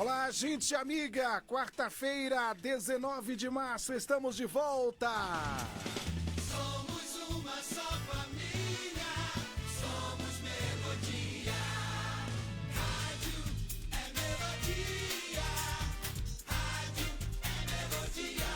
Olá, gente amiga! Quarta-feira, 19 de março, estamos de volta! Somos uma só família, somos Melodia. Rádio é Melodia, rádio é Melodia.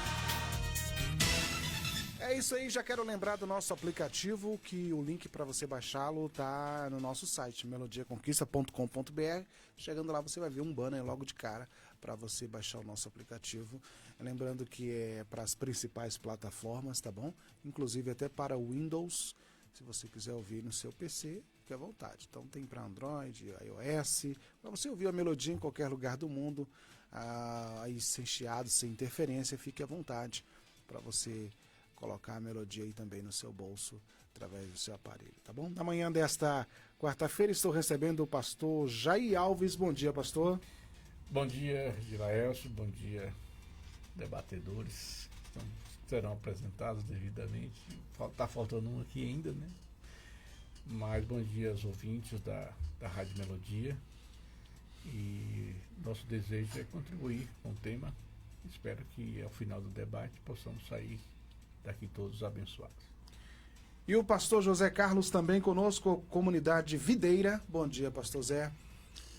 É isso aí, já quero lembrar do nosso aplicativo, que o link para você baixá-lo tá no nosso site, melodiaconquista.com.br. Chegando lá você vai ver um banner logo de cara para você baixar o nosso aplicativo. Lembrando que é para as principais plataformas, tá bom? Inclusive até para o Windows, se você quiser ouvir no seu PC, fique à vontade. Então tem para Android, iOS, para você ouvir a melodia em qualquer lugar do mundo, aí sem chiado, sem interferência, fique à vontade para você colocar a melodia aí também no seu bolso, através do seu aparelho, tá bom? Na manhã desta quarta-feira estou recebendo o pastor Jair Alves. Bom dia, pastor. Bom dia, Gilaelso. Bom dia, debatedores. Serão apresentados devidamente. Tá faltando um aqui ainda, né? Mas bom dia aos ouvintes da Rádio Melodia. E nosso desejo é contribuir com o tema. Espero que ao final do debate possamos sair daqui todos abençoados. E o pastor José Carlos também conosco, comunidade Videira. Bom dia, pastor Zé.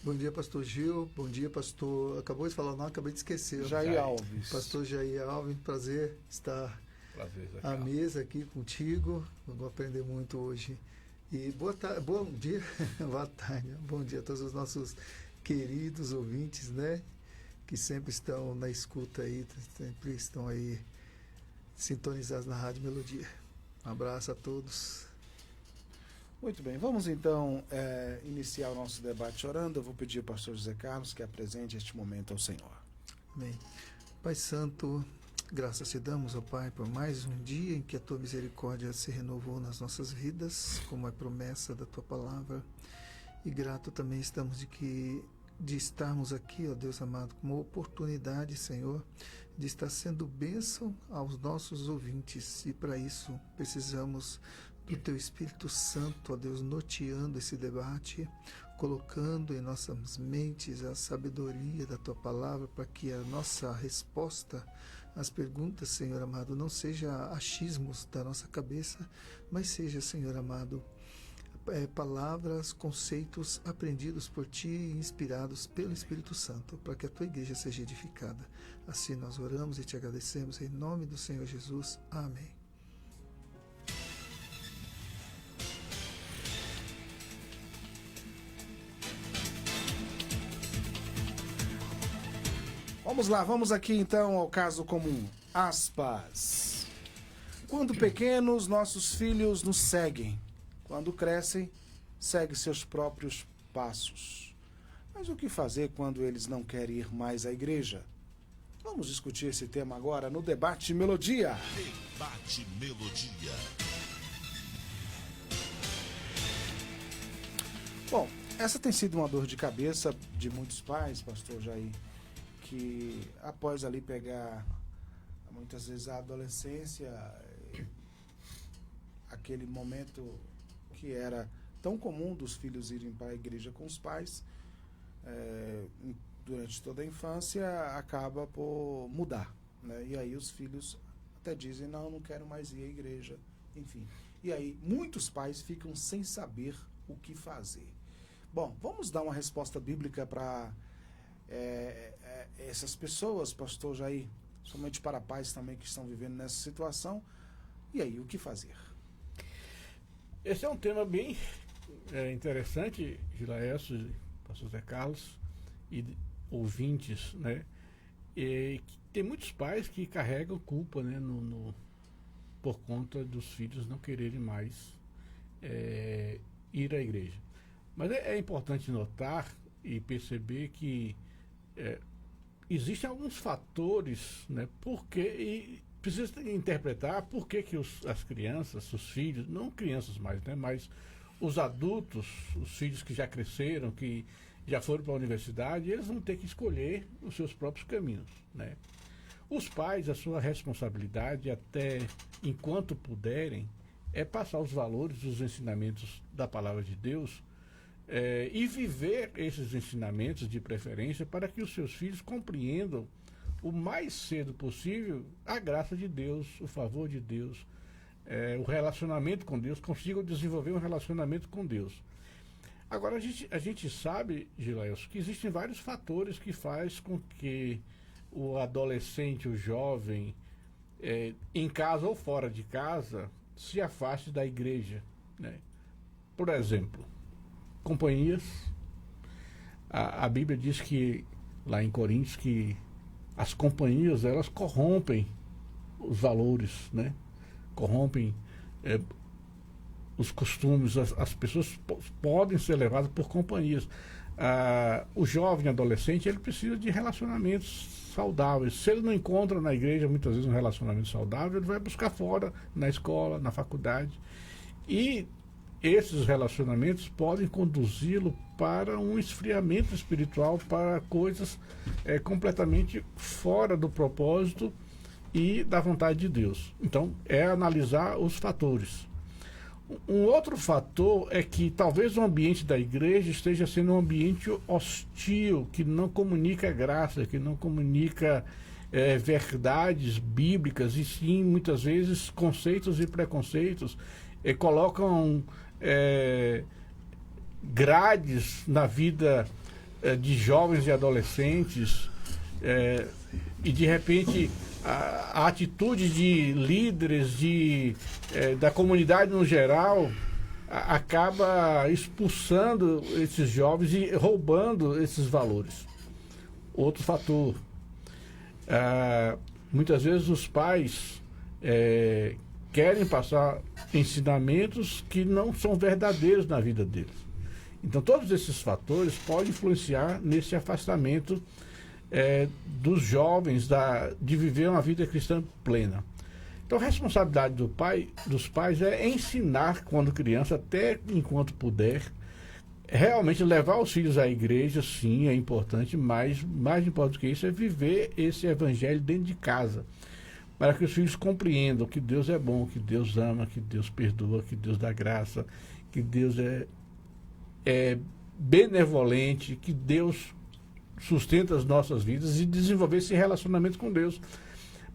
Bom dia, pastor Gil. Bom dia, pastor... Acabou de falar, não, acabei de esquecer. Jair Alves. Pastor Jair Alves, prazer estar Prazer, à mesa aqui contigo. Vou aprender muito hoje. E bom dia, boa tarde, bom dia a todos os nossos queridos ouvintes, né? Que sempre estão na escuta aí, sempre estão aí sintonizados na Rádio Melodia. Um abraço a todos. Muito bem, vamos então iniciar o nosso debate orando. Eu vou pedir ao pastor José Carlos que apresente este momento ao Senhor. Amém. Pai Santo, graças te damos, ó Pai, por mais um dia em que a tua misericórdia se renovou nas nossas vidas, como é promessa da tua palavra. E grato também estamos de estarmos aqui, ó Deus amado, com uma oportunidade, Senhor, de estar sendo bênção aos nossos ouvintes. E para isso precisamos do Teu Espírito Santo, ó Deus, norteando esse debate, colocando em nossas mentes a sabedoria da Tua palavra, para que a nossa resposta às perguntas, Senhor amado, não seja achismos da nossa cabeça, mas seja, Senhor amado, palavras, conceitos aprendidos por Ti e inspirados pelo Espírito Santo, para que a Tua igreja seja edificada. Assim nós oramos e Te agradecemos em nome do Senhor Jesus. Amém. Vamos lá, vamos aqui então ao caso comum. Aspas. Quando pequenos, nossos filhos nos seguem. Quando crescem, seguem seus próprios passos. Mas o que fazer quando eles não querem ir mais à igreja? Vamos discutir esse tema agora no Debate Melodia. Debate Melodia. Bom, essa tem sido uma dor de cabeça de muitos pais, pastor Jair, que após ali pegar muitas vezes a adolescência, aquele momento que era tão comum dos filhos irem para a igreja com os pais, durante toda a infância, acaba por mudar, né? E aí os filhos até dizem, não quero mais ir à igreja, enfim. E aí muitos pais ficam sem saber o que fazer. Bom, vamos dar uma resposta bíblica para essas pessoas, pastor Jair, somente para pais também que estão vivendo nessa situação. E aí, o que fazer? Esse é um tema bem interessante, Gilaelso, pastor Zé Carlos e ouvintes, né? E tem muitos pais que carregam culpa, né, por conta dos filhos não quererem mais ir à igreja. Mas é importante notar e perceber que existem alguns fatores, né, e precisa interpretar por que as crianças, os filhos, não crianças mais, né, mas os adultos, os filhos que já cresceram, que já foram para a universidade, eles vão ter que escolher os seus próprios caminhos, né? Os pais, a sua responsabilidade, até enquanto puderem, é passar os valores, os ensinamentos da palavra de Deus e viver esses ensinamentos de preferência para que os seus filhos compreendam o mais cedo possível a graça de Deus, o favor de Deus, o relacionamento com Deus, consigam desenvolver um relacionamento com Deus. Agora, a gente sabe, Gilaelson, que existem vários fatores que faz com que o adolescente, o jovem, em casa ou fora de casa, se afaste da igreja, né? Por exemplo, companhias. A Bíblia diz que, lá em Coríntios, que as companhias, elas corrompem os valores, né? Corrompem os costumes. As pessoas podem ser levadas por companhias. O jovem adolescente, ele precisa de relacionamentos saudáveis. Se ele não encontra na igreja muitas vezes um relacionamento saudável, ele vai buscar fora, na escola, na faculdade. E esses relacionamentos podem conduzi-lo para um esfriamento espiritual, para coisas completamente fora do propósito e da vontade de Deus. Então, é analisar os fatores. Um outro fator é que talvez o ambiente da igreja esteja sendo um ambiente hostil, que não comunica graça, que não comunica verdades bíblicas, e sim, muitas vezes, conceitos e preconceitos, colocam grades na vida de jovens e adolescentes, e de repente a atitude de líderes da comunidade no geral acaba expulsando esses jovens e roubando esses valores. Outro fator, muitas vezes os pais querem passar ensinamentos que não são verdadeiros na vida deles. Então todos esses fatores podem influenciar nesse afastamento dos jovens de viver uma vida cristã plena. Então a responsabilidade dos pais é ensinar quando criança, até enquanto puder, realmente levar os filhos à igreja. Sim, é importante, mas mais importante do que isso é viver esse evangelho dentro de casa, para que os filhos compreendam que Deus é bom, que Deus ama, que Deus perdoa, que Deus dá graça, que Deus é benevolente, que Deus sustenta as nossas vidas, e desenvolver esse relacionamento com Deus.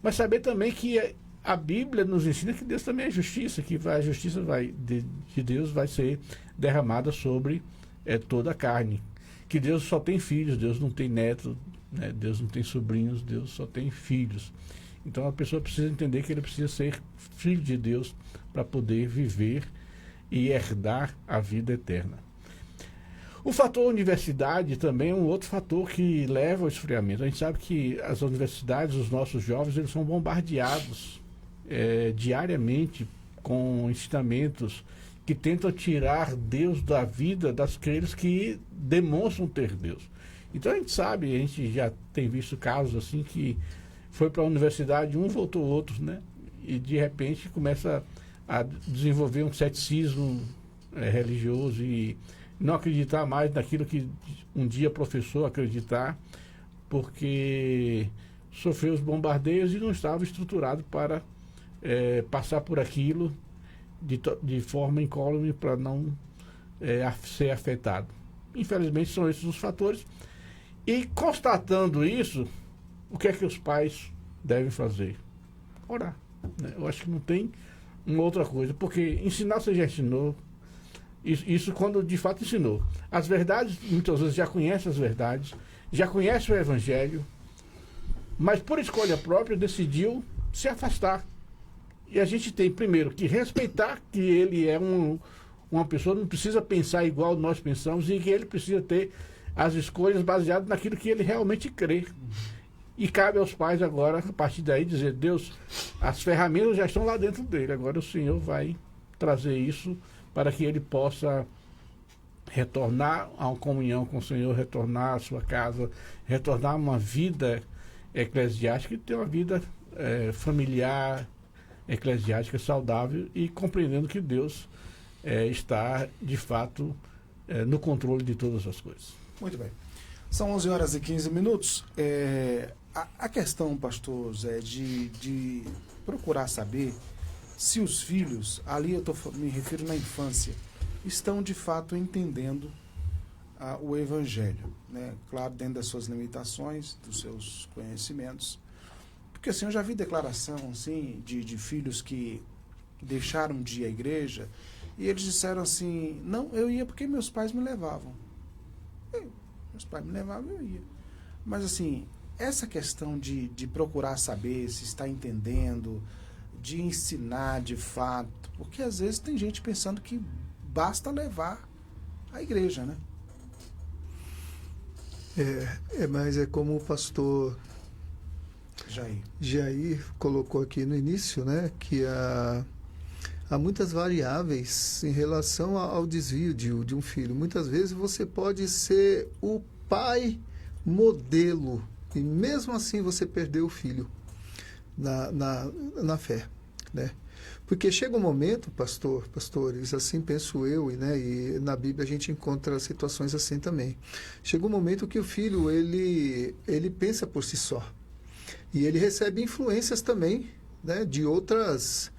Mas saber também que a Bíblia nos ensina que Deus também é justiça, que a justiça de Deus vai ser derramada sobre toda a carne. Que Deus só tem filhos, Deus não tem netos, né? Deus não tem sobrinhos, Deus só tem filhos. Então a pessoa precisa entender que ele precisa ser filho de Deus para poder viver e herdar a vida eterna. O fator universidade também é um outro fator que leva ao esfriamento. A gente sabe que as universidades, os nossos jovens, eles são bombardeados diariamente com ensinamentos que tentam tirar Deus da vida daqueles que demonstram ter Deus. Então a gente já tem visto casos assim que foi para a universidade um, voltou outro, né? E de repente começa a desenvolver um ceticismo religioso e não acreditar mais naquilo que um dia professou acreditar, porque sofreu os bombardeios e não estava estruturado para passar por aquilo de forma incólume para não ser afetado. Infelizmente são esses os fatores. E constatando isso, o que é que os pais devem fazer? Orar, né? Eu acho que não tem uma outra coisa, porque ensinar você já ensinou. Isso quando de fato ensinou. As verdades, muitas vezes já conhece as verdades, já conhece o Evangelho, mas por escolha própria decidiu se afastar. E a gente tem primeiro que respeitar que ele é uma pessoa, não precisa pensar igual nós pensamos, e que ele precisa ter as escolhas baseadas naquilo que ele realmente crê. E cabe aos pais agora, a partir daí, dizer: Deus, as ferramentas já estão lá dentro dele, agora o Senhor vai trazer isso para que ele possa retornar a uma comunhão com o Senhor, retornar à sua casa, retornar a uma vida eclesiástica, e ter uma vida familiar, eclesiástica, saudável, e compreendendo que Deus está, de fato, no controle de todas as coisas. Muito bem. São 11 horas e 15 minutos. A questão, pastor Zé, de procurar saber se os filhos, ali eu me refiro na infância, estão de fato entendendo o Evangelho, né? Claro, dentro das suas limitações, dos seus conhecimentos. Porque assim, eu já vi declaração assim, de filhos que deixaram de ir à igreja e eles disseram assim, não, eu ia porque meus pais me levavam. Meus pais me levavam, eu ia. Mas assim, essa questão de procurar saber se está entendendo, de ensinar de fato, porque às vezes tem gente pensando que basta levar à igreja, né? Mas é como o pastor Jair colocou aqui no início, né, que há muitas variáveis em relação ao desvio de um filho. Muitas vezes você pode ser o pai modelo e mesmo assim você perdeu o filho na fé, né? Porque chega um momento, pastores, assim penso eu, né, e na Bíblia a gente encontra situações assim também. Chega um momento que o filho, ele pensa por si só. E ele recebe influências também, né, de outras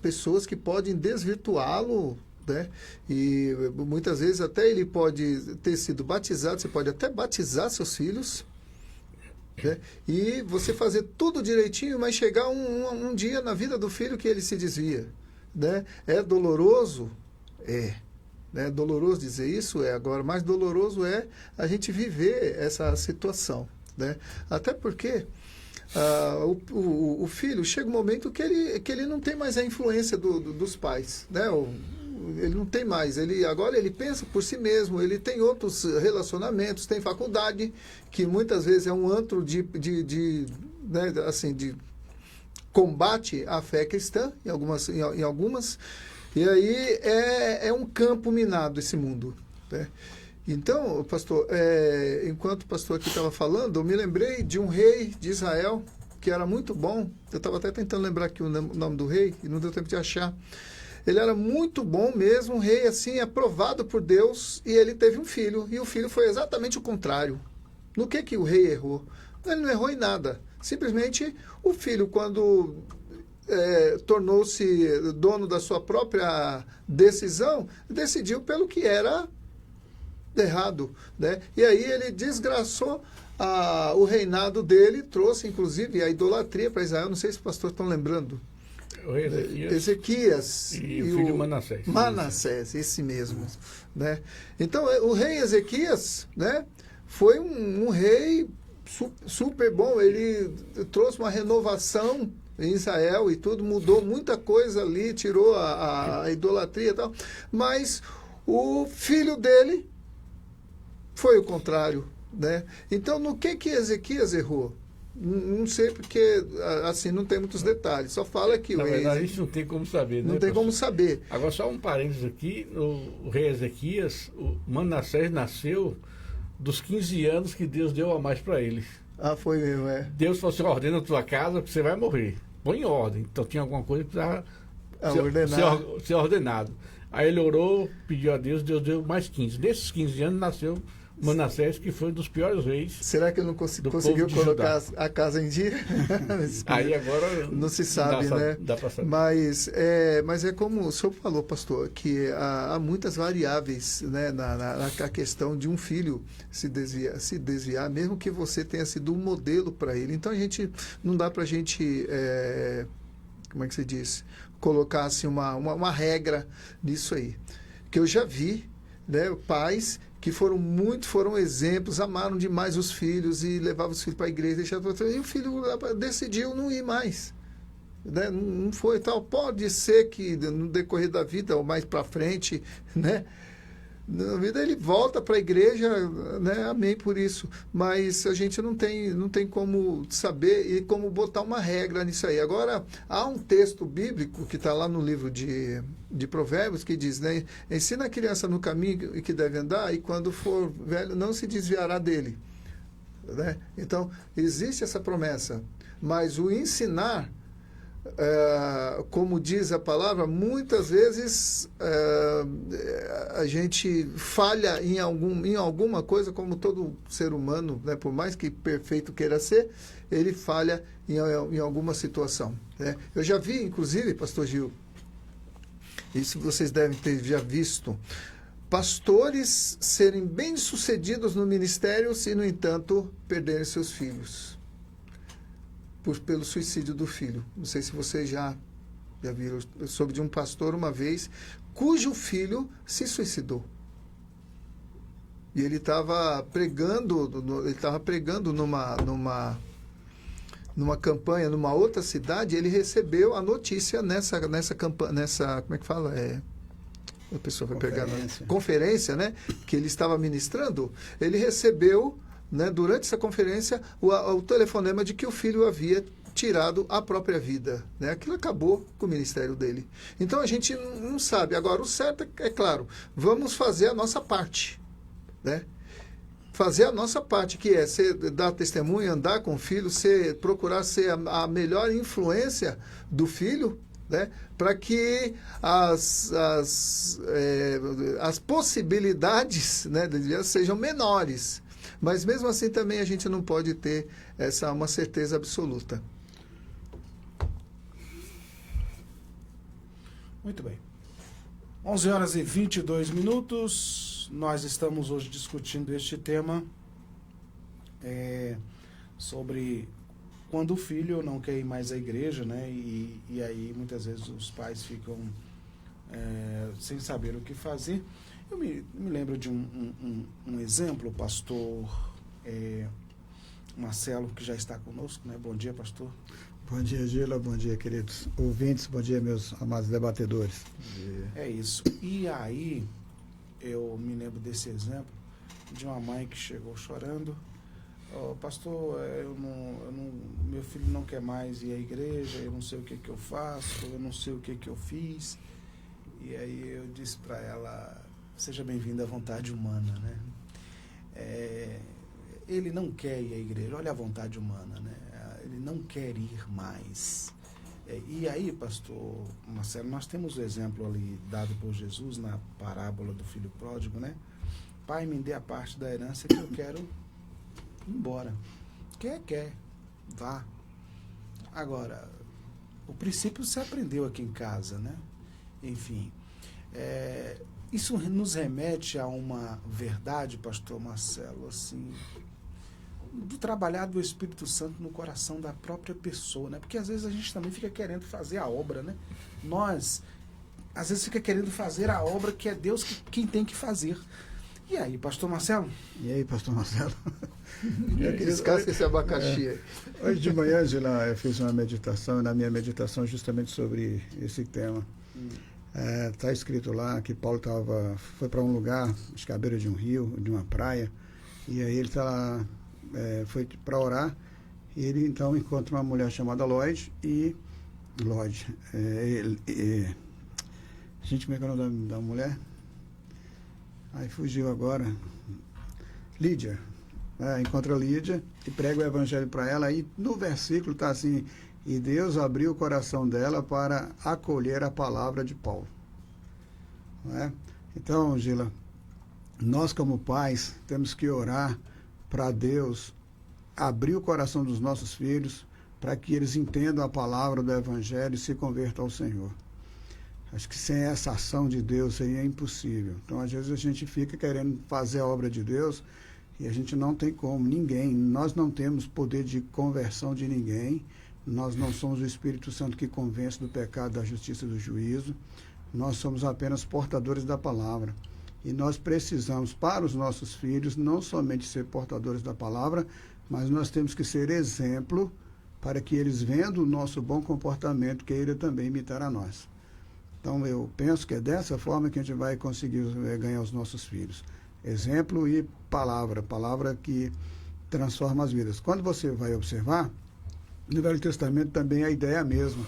pessoas que podem desvirtuá-lo, né? E muitas vezes até ele pode ter sido batizado, você pode até batizar seus filhos, né? E você fazer tudo direitinho, mas chegar um dia na vida do filho que ele se desvia, né? É doloroso? É. É doloroso dizer isso? É. Agora, mais doloroso é a gente viver essa situação, né? Até porque o filho chega um momento que ele não tem mais a influência dos pais, né? Ele não tem mais, agora ele pensa por si mesmo, ele tem outros relacionamentos, tem faculdade, que muitas vezes é um antro né, assim, de combate à fé cristã, em algumas, e aí é um campo minado esse mundo, né? Então, pastor, enquanto o pastor aqui estava falando, eu me lembrei de um rei de Israel, que era muito bom, eu estava até tentando lembrar aqui o nome do rei, e não deu tempo de achar. Ele era muito bom mesmo, um rei assim, aprovado por Deus, e ele teve um filho, e o filho foi exatamente o contrário. No que o rei errou? Ele não errou em nada. Simplesmente o filho, quando tornou-se dono da sua própria decisão, decidiu pelo que era errado, né? E aí ele desgraçou o reinado dele, trouxe inclusive a idolatria para Israel. Não sei se os pastores estão lembrando. O rei Ezequias e o filho Manassés. Manassés, esse mesmo, né? Então, o rei Ezequias, né, foi um rei super bom. Ele trouxe uma renovação em Israel e tudo, mudou muita coisa ali, tirou a idolatria e tal. Mas o filho dele foi o contrário, né? Então, no que Ezequias errou? Não sei, porque assim não tem muitos detalhes. Só fala que na verdade, a gente não tem como saber, né? Não tem como saber. Agora, só um parênteses aqui: o rei Ezequias, o Manassés nasceu dos 15 anos que Deus deu a mais para ele. Foi mesmo, Deus falou assim: ordena a tua casa, porque você vai morrer. Põe em ordem. Então tinha alguma coisa que precisava ser ordenado. Aí ele orou, pediu a Deus, Deus deu mais 15. Desses 15 anos nasceu Manassés, que foi um dos piores reis. Será que ele não conseguiu colocar a casa em dia? Aí agora não se sabe, né? Dá pra saber. Mas é como o senhor falou, pastor, que há muitas variáveis, né, na questão de um filho se desviar, mesmo que você tenha sido um modelo para ele. Então não dá para a gente, como é que se diz, colocar assim, uma regra nisso aí. Que eu já vi, né, pais que foram exemplos, amaram demais os filhos e levavam os filhos para a igreja, e o filho decidiu não ir mais, né? Não foi tal. Pode ser que no decorrer da vida ou mais para frente, né, na vida ele volta para a igreja, né? Amém por isso, mas a gente não tem como saber e como botar uma regra nisso aí. Agora, há um texto bíblico que está lá no livro de Provérbios que diz, né, ensina a criança no caminho que deve andar e quando for velho não se desviará dele, né? Então, existe essa promessa, mas o ensinar, como diz a palavra, muitas vezes a gente falha em alguma coisa, como todo ser humano, né? Por mais que perfeito queira ser, ele falha em alguma situação, né? Eu já vi, inclusive, pastor Gil, isso vocês devem ter já visto, pastores serem bem-sucedidos no ministério se, no entanto, perderem seus filhos pelo suicídio do filho. Não sei se vocês já viram. Eu soube de um pastor uma vez cujo filho se suicidou. E ele estava pregando numa campanha numa outra cidade. Ele recebeu a notícia nessa campanha, como é que fala? A pessoa vai pegar na conferência, né? Que ele estava ministrando. Ele recebeu, né, durante essa conferência, o telefonema de que o filho havia tirado a própria vida, né? Aquilo acabou com o ministério dele. Então a gente não sabe. Agora, o certo é claro, vamos fazer a nossa parte, né? Fazer a nossa parte, que é dar testemunho, andar com o filho, procurar ser a melhor influência do filho, né? Para que as possibilidades, né, sejam menores. Mas mesmo assim também a gente não pode ter uma certeza absoluta. Muito bem. 11 horas e 22 minutos. Nós estamos hoje discutindo este tema sobre quando o filho não quer ir mais à igreja, né? E aí muitas vezes os pais ficam sem saber o que fazer. Eu me lembro de um exemplo, pastor Marcelo, que já está conosco, né? Bom dia, pastor. Bom dia, Gila. Bom dia, queridos ouvintes. Bom dia, meus amados debatedores. É isso. E aí, eu me lembro desse exemplo de uma mãe que chegou chorando. Pastor, meu filho não quer mais ir à igreja, eu não sei o que eu faço, eu não sei o que eu fiz. E aí eu disse para ela, seja bem-vinda à vontade humana, né? Ele não quer ir à igreja, olha a vontade humana, né? Ele não quer ir mais. E aí, pastor Marcelo, nós temos o exemplo ali dado por Jesus na parábola do filho pródigo, né? Pai, me dê a parte da herança que eu quero ir embora. Quer, vá. Agora, o princípio você aprendeu aqui em casa, né? Enfim, isso nos remete a uma verdade, pastor Marcelo, assim, do trabalhar do Espírito Santo no coração da própria pessoa, né? Porque às vezes a gente também fica querendo fazer a obra, né? Nós, às vezes, fica querendo fazer a obra que é Deus quem tem que fazer. E aí, pastor Marcelo? E aí, pastor Marcelo? Descasca esse abacaxi aí. Hoje de manhã, Gila, eu fiz uma meditação, e na minha meditação justamente sobre esse tema. Está escrito lá que Paulo foi para um lugar, acho que à beira de um rio, de uma praia, e aí ele foi para orar, e ele então encontra uma mulher chamada Lloyd, gente, como é que é o nome da mulher? Aí fugiu agora. Lídia. Encontra Lídia e prega o evangelho para ela, e no versículo está assim, e Deus abriu o coração dela para acolher a palavra de Paulo. Não é? Então, Gila, nós como pais temos que orar para Deus abrir o coração dos nossos filhos para que eles entendam a palavra do evangelho e se convertam ao Senhor. Acho que sem essa ação de Deus seria impossível. Então, às vezes a gente fica querendo fazer a obra de Deus e a gente não tem como, nós não temos poder de conversão de ninguém, nós não somos o Espírito Santo que convence do pecado, da justiça e do juízo, nós somos apenas portadores da palavra. E nós precisamos, para os nossos filhos, não somente ser portadores da palavra, mas nós temos que ser exemplo para que eles, vendo o nosso bom comportamento, queiram também imitar a nós. Então, eu penso que é dessa forma que a gente vai conseguir ganhar os nossos filhos. Exemplo e palavra que transforma as vidas. Quando você vai observar, no Velho Testamento também a ideia é a mesma.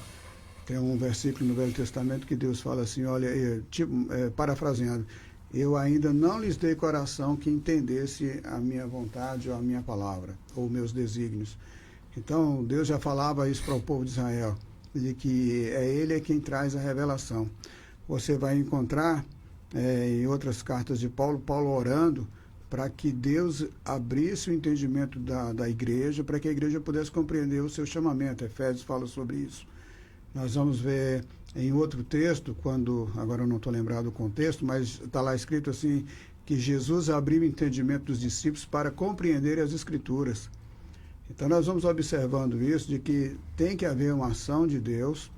Tem um versículo no Velho Testamento que Deus fala assim, olha, parafraseando, eu ainda não lhes dei coração que entendesse a minha vontade ou a minha palavra, ou meus desígnios. Então, Deus já falava isso para o povo de Israel, de que Ele quem traz a revelação. Você vai encontrar em outras cartas de Paulo orando para que Deus abrisse o entendimento da igreja, para que a igreja pudesse compreender o seu chamamento. Efésios fala sobre isso. Nós vamos ver Em outro texto, agora eu não estou lembrado do contexto, mas está lá escrito assim, que Jesus abriu o entendimento dos discípulos para compreender as Escrituras. Então nós vamos observando isso, de que tem que haver uma ação de Deus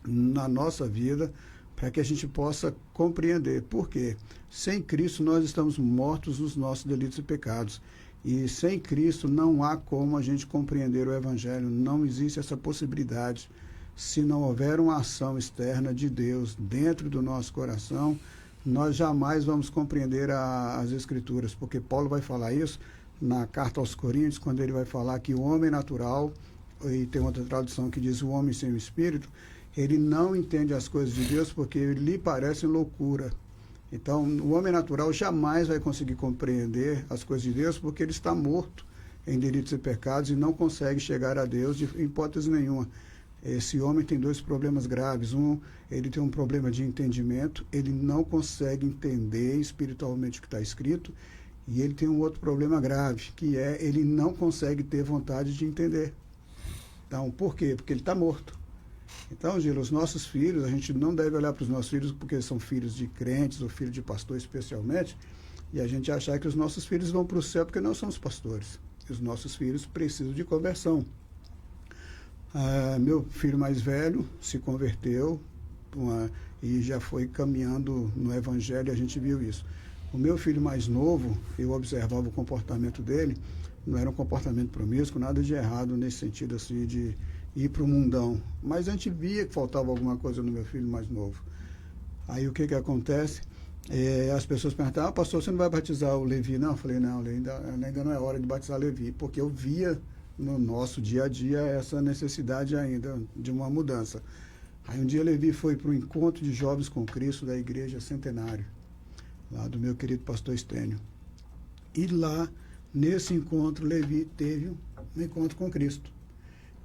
na nossa vida, para que a gente possa compreender. Por quê? Sem Cristo nós estamos mortos nos nossos delitos e pecados. E sem Cristo não há como a gente compreender o Evangelho, não existe essa possibilidade. Se não houver uma ação externa de Deus dentro do nosso coração, nós jamais vamos compreender as Escrituras, porque Paulo vai falar isso na carta aos Coríntios, quando ele vai falar que o homem natural, e tem outra tradução que diz o homem sem o Espírito, ele não entende as coisas de Deus porque lhe parecem loucura. Então, o homem natural jamais vai conseguir compreender as coisas de Deus porque ele está morto em delitos e pecados e não consegue chegar a Deus de hipótese nenhuma. Esse homem tem dois problemas graves. Ele tem um problema de entendimento, ele não consegue entender espiritualmente o que está escrito, e ele tem um outro problema grave, que é ele não consegue ter vontade de entender. Então, por quê? Porque ele está morto. Então, Gila, os nossos filhos, a gente não deve olhar para os nossos filhos porque são filhos de crentes ou filhos de pastor especialmente, e a gente achar que os nossos filhos vão para o céu porque nós somos pastores. Os nossos filhos precisam de conversão. Meu filho mais velho se converteu e já foi caminhando no Evangelho, e a gente viu isso. O meu filho mais novo, eu observava o comportamento dele, não era um comportamento promíscuo, nada de errado nesse sentido assim de ir para o mundão. Mas a gente via que faltava alguma coisa no meu filho mais novo. Aí o que acontece? As pessoas perguntavam, pastor, você não vai batizar o Levi? Não, eu falei, não, ainda não é hora de batizar Levi, porque eu via no nosso dia a dia essa necessidade ainda de uma mudança. Aí um dia Levi foi para o encontro de jovens com Cristo da Igreja Centenário, lá do meu querido pastor Estênio. E lá, nesse encontro, Levi teve um encontro com Cristo.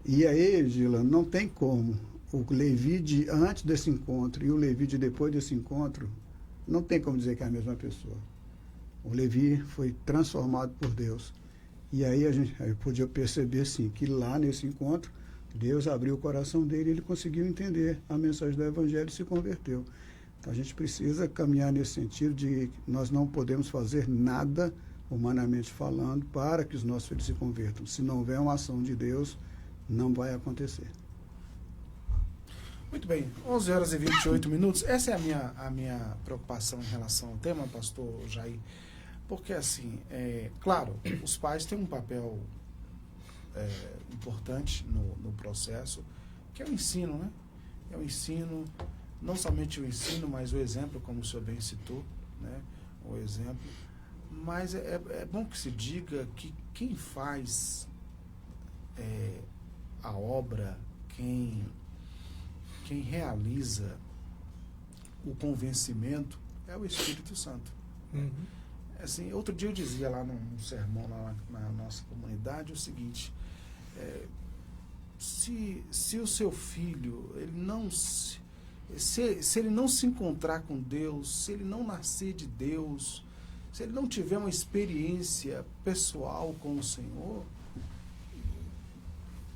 E aí, Gila, não tem como. O Levi de antes desse encontro e o Levi de depois desse encontro, não tem como dizer que é a mesma pessoa. O Levi foi transformado por Deus. E aí eu podia perceber, sim, que lá nesse encontro, Deus abriu o coração dele e ele conseguiu entender a mensagem do Evangelho e se converteu. Então a gente precisa caminhar nesse sentido de que nós não podemos fazer nada, humanamente falando, para que os nossos filhos se convertam. Se não houver uma ação de Deus, não vai acontecer. Muito bem, 11 horas e 28 minutos. Essa é a minha preocupação em relação ao tema, pastor Jair. Porque, assim, claro, os pais têm um papel importante no processo, que é o ensino, né? É o ensino, não somente o ensino, mas o exemplo, como o senhor bem citou, né? O exemplo. Mas é bom que se diga que quem faz a obra, quem realiza o convencimento é o Espírito Santo. Uhum. Assim, outro dia eu dizia lá num sermão lá na nossa comunidade o seguinte: se o seu filho ele não se ele não se encontrar com Deus, se ele não nascer de Deus, se ele não tiver uma experiência pessoal com o Senhor,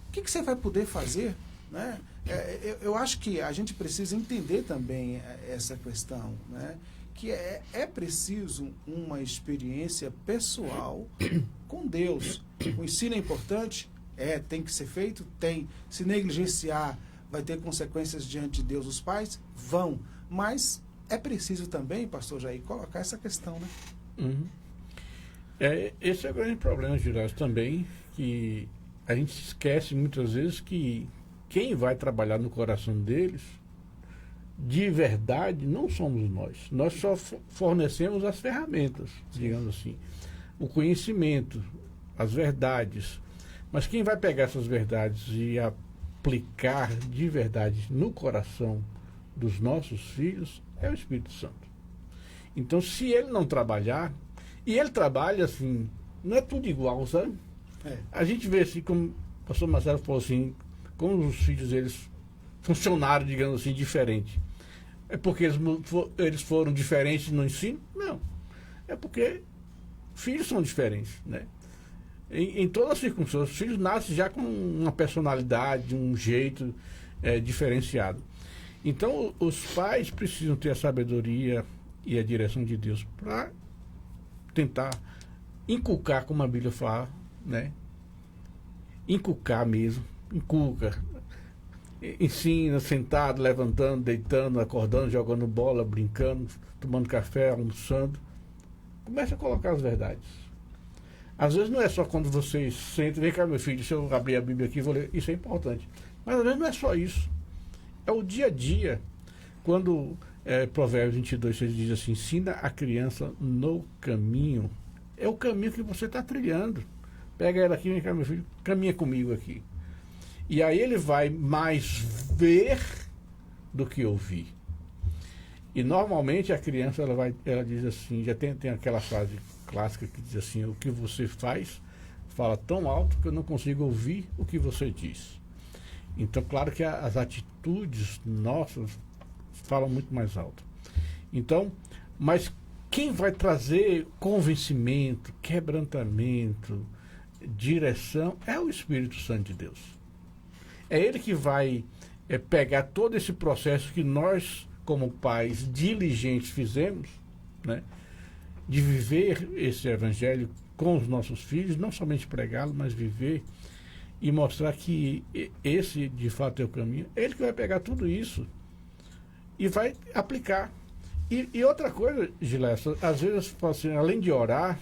o que você vai poder fazer, né? Eu acho que a gente precisa entender também essa questão, né? Que é preciso uma experiência pessoal com Deus. O ensino é importante? Tem que ser feito? Tem. Se negligenciar, vai ter consequências diante de Deus os pais? Vão. Mas é preciso também, pastor Jair, colocar essa questão, né? Uhum. Esse é o grande problema, Girás, também, que a gente esquece muitas vezes que quem vai trabalhar no coração deles, de verdade, não somos nós. Nós só fornecemos as ferramentas, digamos assim, o conhecimento, as verdades. Mas quem vai pegar essas verdades e aplicar de verdade no coração dos nossos filhos é o Espírito Santo. Então, se ele não trabalhar, e ele trabalha assim, não é tudo igual, sabe? A gente vê assim, como o pastor Marcelo falou assim, como os filhos deles funcionaram, digamos assim, diferente. É porque eles foram diferentes no ensino? Não. É porque filhos são diferentes, né? Em todas as circunstâncias, os filhos nascem já com uma personalidade, um jeito diferenciado. Então, os pais precisam ter a sabedoria e a direção de Deus para tentar inculcar, como a Bíblia fala, né? Inculcar mesmo, inculca. Ensina, sentado, levantando, deitando, acordando, jogando bola, brincando, tomando café, almoçando. Começa a colocar as verdades. Às vezes não é só quando você senta, vem cá meu filho, deixa eu abrir a Bíblia aqui, vou ler. Isso é importante. Mas às vezes não é só isso. É o dia a dia. Quando Provérbios 22, ele diz assim, ensina a criança no caminho. É o caminho que você está trilhando. Pega ela aqui, vem cá meu filho, caminha comigo aqui. E aí ele vai mais ver do que ouvir. E normalmente a criança ela diz assim, já tem aquela frase clássica que diz assim, o que você faz fala tão alto que eu não consigo ouvir o que você diz. Então, claro que as atitudes nossas falam muito mais alto. Então, mas quem vai trazer convencimento, quebrantamento, direção é o Espírito Santo de Deus. É ele que vai pegar todo esse processo que nós, como pais diligentes, fizemos, né, de viver esse evangelho com os nossos filhos, não somente pregá-lo, mas viver e mostrar que esse, de fato, é o caminho. Ele que vai pegar tudo isso e vai aplicar. E outra coisa, Gilessa, às vezes, assim, além de orar,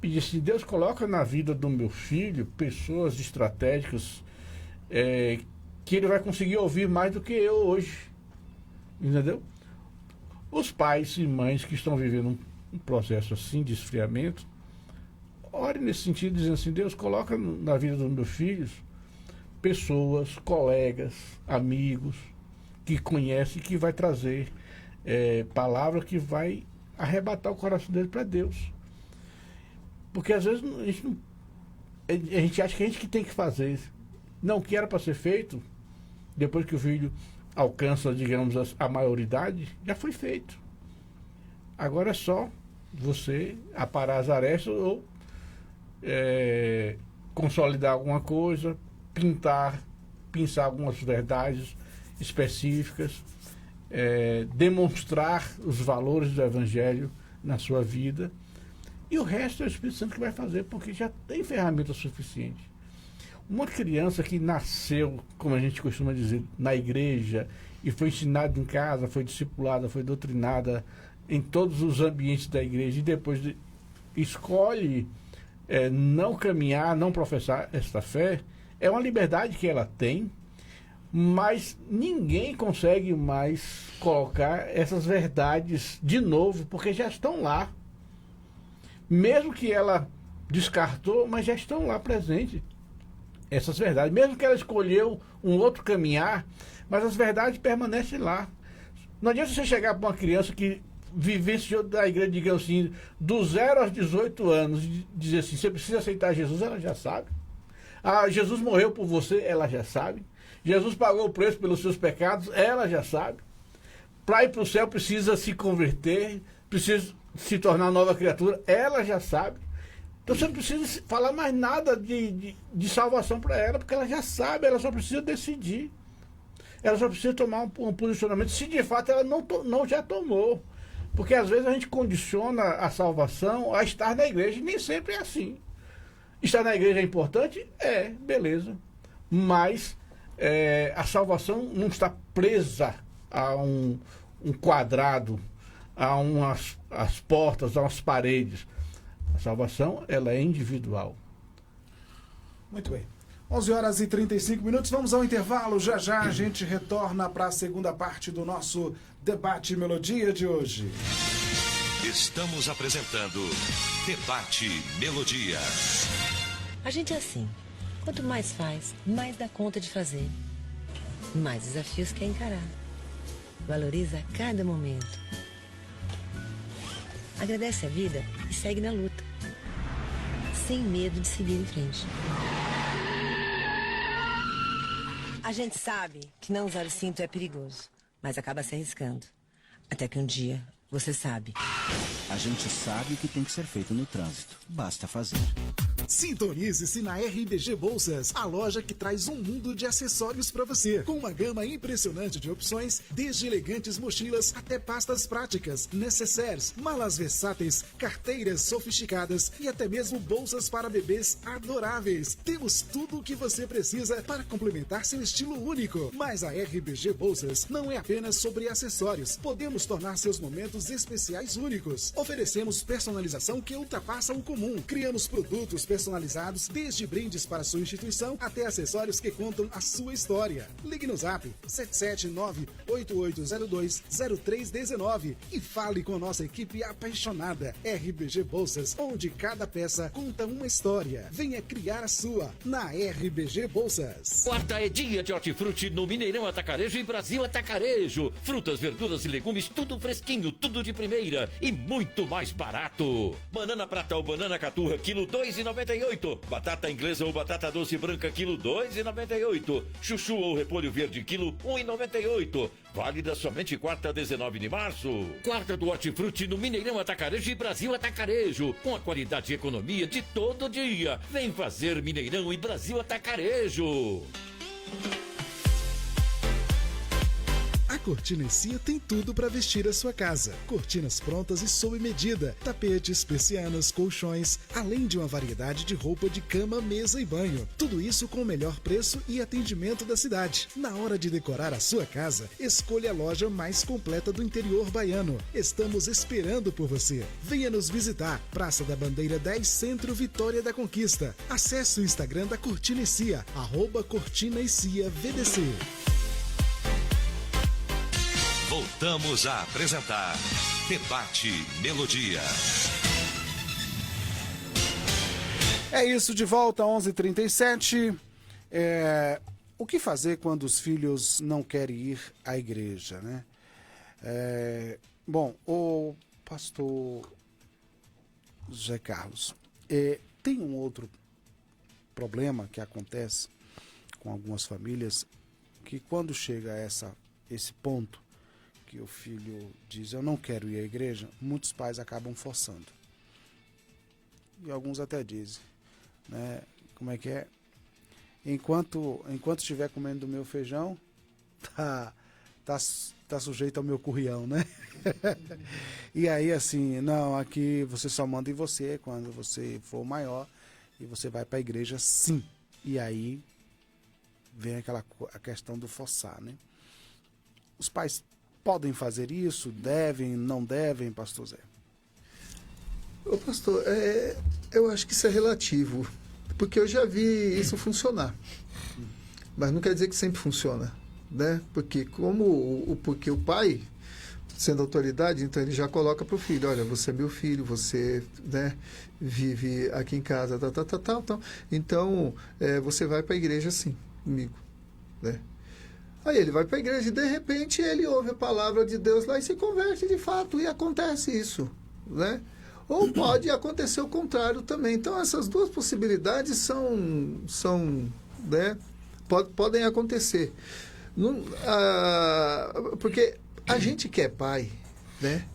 pedir assim, Deus coloca na vida do meu filho pessoas estratégicas que ele vai conseguir ouvir mais do que eu hoje. Entendeu? Os pais e mães que estão vivendo um processo assim de esfriamento, ore nesse sentido, dizendo assim, Deus coloca na vida dos meus filhos pessoas, colegas, amigos, que conhecem, que vai trazer palavra que vai arrebatar o coração dele para Deus. Porque às vezes a gente acha que a gente que tem que fazer isso. Não, o que era para ser feito, depois que o filho alcança, digamos, a maioridade, já foi feito. Agora é só você aparar as arestas ou consolidar alguma coisa, pensar algumas verdades específicas, demonstrar os valores do Evangelho na sua vida. E o resto é o Espírito Santo que vai fazer, porque já tem ferramenta suficiente. Uma criança que nasceu, como a gente costuma dizer, na igreja, e foi ensinada em casa, foi discipulada, foi doutrinada em todos os ambientes da igreja, e depois escolhe não caminhar, não professar esta fé, é uma liberdade que ela tem, mas ninguém consegue mais colocar essas verdades de novo, porque já estão lá. Mesmo que ela descartou, mas já estão lá presentes essas verdades. Mesmo que ela escolheu um outro caminhar, mas as verdades permanecem lá. Não adianta você chegar para uma criança que vivenciou da igreja, digamos assim, do 0 aos 18 anos, e dizer assim, você precisa aceitar Jesus, ela já sabe. Jesus morreu por você, ela já sabe. Jesus pagou o preço pelos seus pecados, ela já sabe. Para ir para o céu precisa se converter, precisa se tornar nova criatura, ela já sabe. Então você não precisa falar mais nada de salvação para ela, porque ela já sabe, ela só precisa decidir. Ela só precisa tomar um posicionamento, se de fato ela não já tomou. Porque às vezes a gente condiciona a salvação a estar na igreja, e nem sempre é assim. Estar na igreja é importante? Beleza. Mas a salvação não está presa a um quadrado, a as portas, a umas paredes. A salvação, ela é individual. Muito bem. 11 horas e 35 minutos, vamos ao intervalo. Já já a gente retorna para a segunda parte do nosso Debate Melodia de hoje. Estamos apresentando Debate Melodia. A gente é assim. Quanto mais faz, mais dá conta de fazer. Mais desafios quer encarar. Valoriza cada momento. Agradece a vida e segue na luta. Sem medo de seguir em frente. A gente sabe que não usar o cinto é perigoso, mas acaba se arriscando. Até que um dia você sabe. A gente sabe o que tem que ser feito no trânsito. Basta fazer. Sintonize-se na RBG Bolsas, a loja que traz um mundo de acessórios para você, com uma gama impressionante de opções, desde elegantes mochilas até pastas práticas, necessaires, malas versáteis, carteiras sofisticadas e até mesmo bolsas para bebês adoráveis. Temos tudo o que você precisa para complementar seu estilo único. Mas a RBG Bolsas não é apenas sobre acessórios. Podemos tornar seus momentos especiais únicos. Oferecemos personalização que ultrapassa o comum. Criamos produtos personalizados, desde brindes para sua instituição até acessórios que contam a sua história. Ligue no Zap 779-8802-0319 e fale com a nossa equipe apaixonada. RBG Bolsas, onde cada peça conta uma história. Venha criar a sua na RBG Bolsas. Quarta é dia de hortifruti no Mineirão Atacarejo e Brasil Atacarejo. Frutas, verduras e legumes, tudo fresquinho, tudo de primeira e muito mais barato. Banana prata ou banana caturra, quilo 2,98. Batata inglesa ou batata doce branca, quilo 2,98. Chuchu ou repolho verde, quilo 1,98. Válida somente quarta, 19 de março. Quarta do hortifruti no Mineirão Atacarejo e Brasil Atacarejo. Com a qualidade e economia de todo dia. Vem fazer Mineirão e Brasil Atacarejo. A Cortina Cia tem tudo para vestir a sua casa. Cortinas prontas e sob medida, tapetes, persianas, colchões, além de uma variedade de roupa de cama, mesa e banho. Tudo isso com o melhor preço e atendimento da cidade. Na hora de decorar a sua casa, escolha a loja mais completa do interior baiano. Estamos esperando por você. Venha nos visitar. Praça da Bandeira 10, Centro, Vitória da Conquista. Acesse o Instagram da Cortina Cia, @CortinaECiaVDC. Voltamos a apresentar Debate Melodia. É isso, de volta, 11h37. O que fazer quando os filhos não querem ir à igreja, né? Bom, o pastor José Carlos, tem um outro problema que acontece com algumas famílias, que quando chega a esse ponto, que o filho diz, eu não quero ir à igreja, muitos pais acabam forçando. E alguns até dizem, né? Como é que é? Enquanto estiver comendo do meu feijão, tá sujeito ao meu currião, né? E aí, assim, não, aqui você só manda em você quando você for maior e você vai para a igreja, sim. E aí vem a questão do forçar, né? Os pais podem fazer isso? Devem? Não devem, pastor Zé? Ô pastor, eu acho que isso é relativo, porque eu já vi isso funcionar, mas não quer dizer que sempre funciona, né? Porque porque o pai, sendo autoridade, então ele já coloca para o filho, olha, você é meu filho, você, né, vive aqui em casa, tal. Então, você vai para a igreja sim, comigo, né? Aí ele vai para a igreja e de repente ele ouve a palavra de Deus lá e se converte de fato, e acontece isso, né? Ou pode acontecer o contrário também. Então essas duas possibilidades são né, podem acontecer. Porque a gente que é pai, né?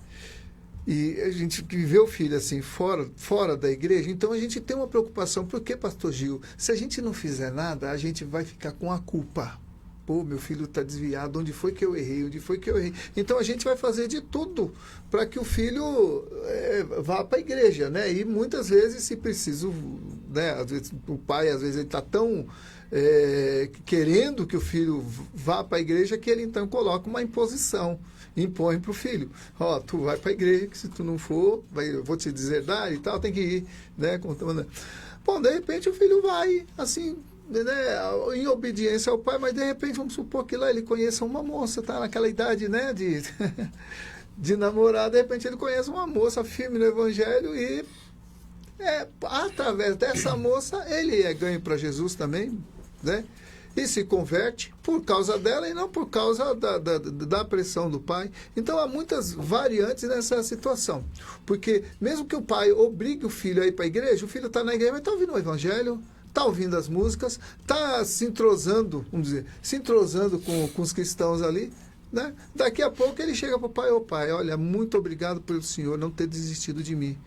E a gente que vê o filho assim fora da igreja, então a gente tem uma preocupação. Porque, pastor Gil, se a gente não fizer nada, a gente vai ficar com a culpa. Pô, meu filho está desviado, onde foi que eu errei? Então a gente vai fazer de tudo para que o filho vá para a igreja, né? E muitas vezes, se preciso, né? Às vezes, o pai, às vezes, ele está tão querendo que o filho vá para a igreja que ele então coloca uma imposição, impõe para o filho. Ó, tu vai para a igreja, que se tu não for, eu vou te deserdar e tal, tem que ir, né? Bom, de repente o filho vai, assim, né, em obediência ao pai, mas de repente vamos supor que lá ele conheça uma moça, tá naquela idade, né, de namorar, de repente ele conhece uma moça firme no evangelho e através dessa moça ele é ganho para Jesus também, né, e se converte por causa dela e não por causa da pressão do pai. Então há muitas variantes nessa situação, porque mesmo que o pai obrigue o filho a ir para a igreja, o filho está na igreja, mas está ouvindo o evangelho, está ouvindo as músicas, está se entrosando com os cristãos ali, né? Daqui a pouco ele chega para o pai, ô pai, olha, muito obrigado pelo senhor não ter desistido de mim,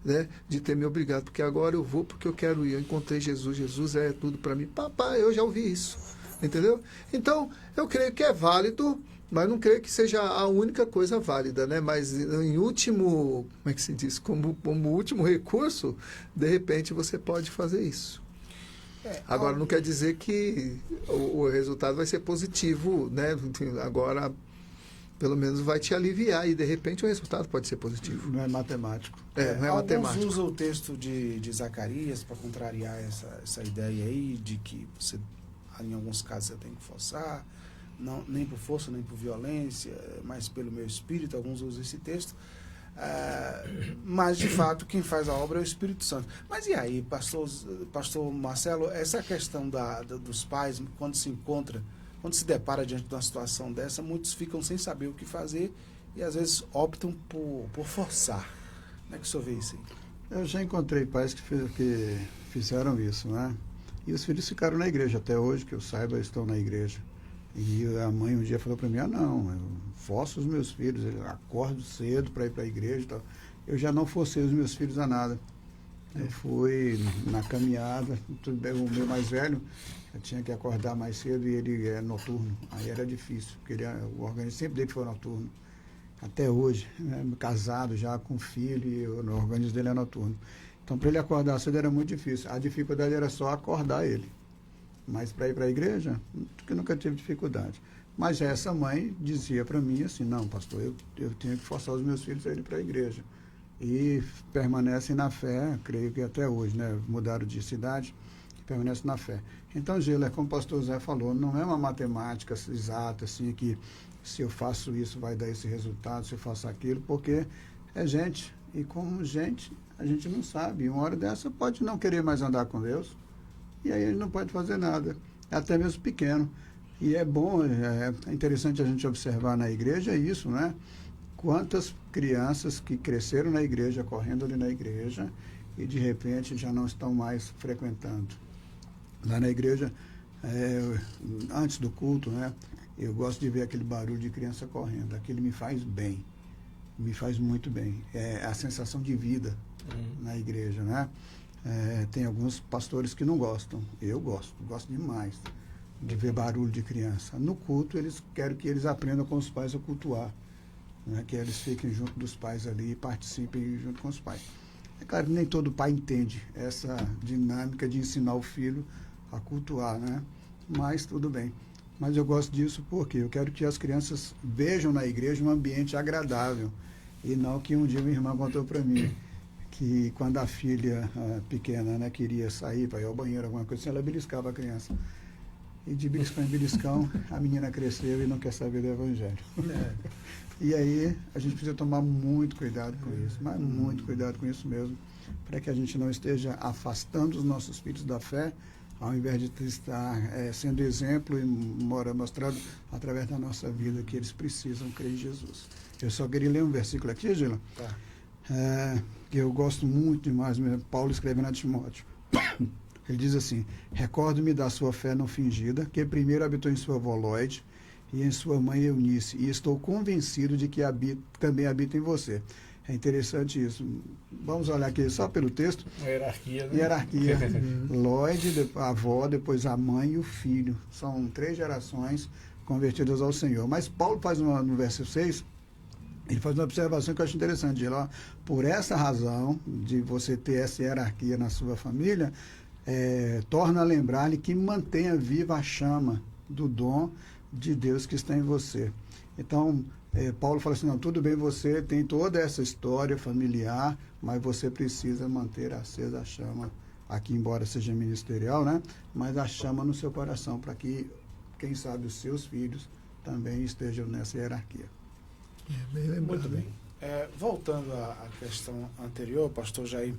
né, de ter me obrigado, porque agora eu vou porque eu quero ir, eu encontrei Jesus, Jesus é tudo para mim. Papai, eu já ouvi isso, entendeu? Então, eu creio que é válido, mas não creio que seja a única coisa válida, né? Mas em último, como é que se diz? Como último recurso, de repente você pode fazer isso. Agora, não quer dizer que o resultado vai ser positivo, né? Agora, pelo menos vai te aliviar e, de repente, o resultado pode ser positivo. Não é matemático. Não é Alguns matemático. usam o texto de Zacarias para contrariar essa ideia aí de que você, em alguns casos, você tem que forçar, não, nem por força, nem por violência, mas pelo meu espírito. Alguns usam esse texto. Mas, de fato, quem faz a obra é o Espírito Santo. Mas e aí, pastor Marcelo, essa questão dos pais, quando se depara diante de uma situação dessa, muitos ficam sem saber o que fazer e, às vezes, optam por forçar. Como é que o senhor vê isso aí? Eu já encontrei pais que fizeram isso, né? E os filhos ficaram na igreja. Até hoje, que eu saiba, estão na igreja. E a mãe um dia falou para mim, não, eu forço os meus filhos, eu acordo cedo para ir para a igreja e tal. Eu já não forcei os meus filhos a nada. Eu fui na caminhada, o meu mais velho, eu tinha que acordar mais cedo e ele é noturno. Aí era difícil, porque o organismo sempre dele foi noturno. Até hoje, né, casado já com filho, e o organismo dele é noturno. Então, para ele acordar cedo era muito difícil. A dificuldade era só acordar ele. Mas para ir para a igreja, eu nunca tive dificuldade. Mas essa mãe dizia para mim assim, não, pastor, eu tenho que forçar os meus filhos a irem para a igreja. E permanecem na fé, creio que até hoje, né? Mudaram de cidade, permanecem na fé. Então, Gila, como o pastor Zé falou, não é uma matemática exata, assim, que se eu faço isso vai dar esse resultado, se eu faço aquilo, porque é gente. E como gente, a gente não sabe. Uma hora dessa pode não querer mais andar com Deus, e aí ele não pode fazer nada, até mesmo pequeno. E é bom, é interessante a gente observar na igreja isso, né? Quantas crianças que cresceram na igreja, correndo ali na igreja, e de repente já não estão mais frequentando. Lá na igreja, antes do culto, né? Eu gosto de ver aquele barulho de criança correndo. Aquilo me faz bem, me faz muito bem. É a sensação de vida na igreja, né? Tem alguns pastores que não gostam. Eu gosto demais de ver barulho de criança. No culto, quero que eles aprendam com os pais a cultuar, né? Que eles fiquem junto dos pais ali e participem junto com os pais. É claro que nem todo pai entende essa dinâmica de ensinar o filho a cultuar, né? Mas tudo bem. Mas eu gosto disso porque eu quero que as crianças vejam na igreja um ambiente agradável e não que um dia minha irmã contou para mim que quando a filha pequena, né, queria sair para ir ao banheiro, alguma coisa assim, ela beliscava a criança. E de beliscão em beliscão, a menina cresceu e não quer saber do evangelho. E aí a gente precisa tomar muito cuidado com isso, mas muito cuidado com isso mesmo, para que a gente não esteja afastando os nossos filhos da fé, ao invés de estar sendo exemplo e mostrando através da nossa vida que eles precisam crer em Jesus. Eu só queria ler um versículo aqui, Gila, que eu gosto muito demais mesmo. Paulo escreve na Timóteo. Ele diz assim: recordo-me da sua fé não fingida, que primeiro habitou em sua avó Lloyd e em sua mãe Eunice, e estou convencido de que também habita em você. É interessante isso. Vamos olhar aqui só pelo texto. Uma hierarquia, né? Hierarquia. Lloyd, a avó, depois a mãe e o filho. São 3 gerações convertidas ao Senhor. Mas Paulo faz no verso 6, ele faz uma observação que eu acho interessante. Ele, por essa razão de você ter essa hierarquia na sua família, torna a lembrar-lhe que mantenha viva a chama do dom de Deus que está em você. Então, Paulo fala assim, não, tudo bem, você tem toda essa história familiar, mas você precisa manter acesa a chama, aqui embora seja ministerial, né? Mas a chama no seu coração, para que, quem sabe, os seus filhos também estejam nessa hierarquia. Bem lembrado. Muito bem. Voltando à questão anterior, pastor Jair,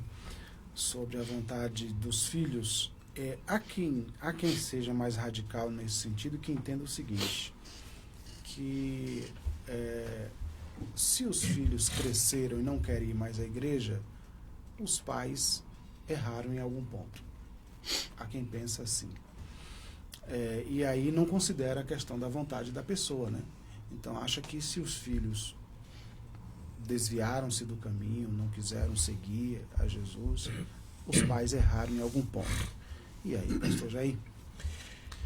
sobre a vontade dos filhos, há quem seja mais radical nesse sentido, que entenda o seguinte, que se os filhos cresceram e não querem ir mais à igreja, os pais erraram em algum ponto. Há quem pensa assim. E aí não considera a questão da vontade da pessoa, né? Então acha que se os filhos desviaram-se do caminho, não quiseram seguir a Jesus, os pais erraram em algum ponto. E aí, pastor Jair?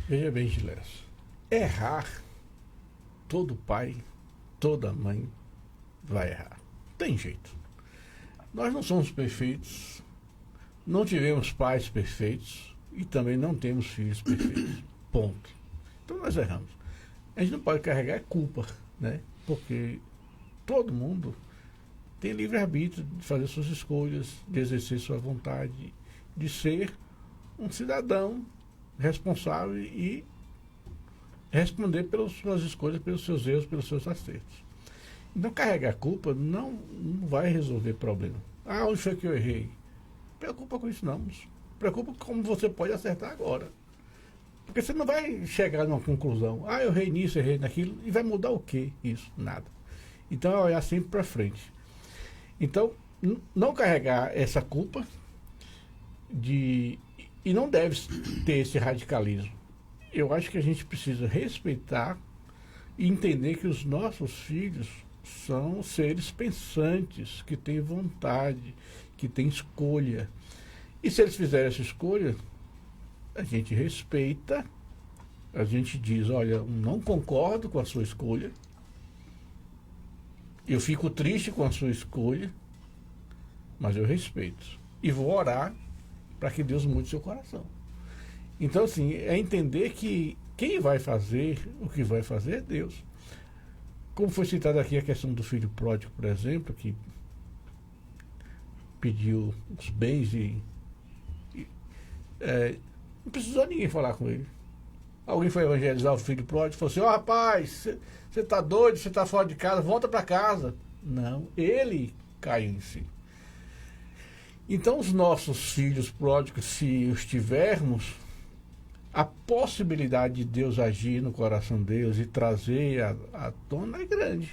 Veja bem, Gilés. Errar, todo pai, toda mãe vai errar. Tem jeito. Nós não somos perfeitos, não tivemos pais perfeitos e também não temos filhos perfeitos. Ponto. Então nós erramos. A gente não pode carregar culpa, né? Porque todo mundo tem livre-arbítrio de fazer suas escolhas, de exercer sua vontade, de ser um cidadão responsável e responder pelas suas escolhas, pelos seus erros, pelos seus acertos. Então carregar culpa não vai resolver problema. Ah, onde foi que eu errei? Preocupa com isso não. Preocupa com como você pode acertar agora. Porque você não vai chegar numa conclusão. Ah, eu errei nisso, errei naquilo. E vai mudar o quê? Isso, nada. Então é olhar sempre para frente. Então, não carregar essa culpa e não deve ter esse radicalismo. Eu acho que a gente precisa respeitar e entender que os nossos filhos são seres pensantes, que têm vontade, que têm escolha. E se eles fizerem essa escolha, a gente respeita, a gente diz, olha, não concordo com a sua escolha, eu fico triste com a sua escolha, mas eu respeito. E vou orar para que Deus mude seu coração. Então, assim, é entender que quem vai fazer o que vai fazer é Deus. Como foi citado aqui a questão do filho pródigo, por exemplo, que pediu os bens não precisou ninguém falar com ele. Alguém foi evangelizar o filho pródigo e falou assim, ó rapaz, você está doido, você está fora de casa, volta para casa. Não, ele caiu em si. Então os nossos filhos pródigos, se os tivermos, a possibilidade de Deus agir no coração deles e trazer à tona é grande.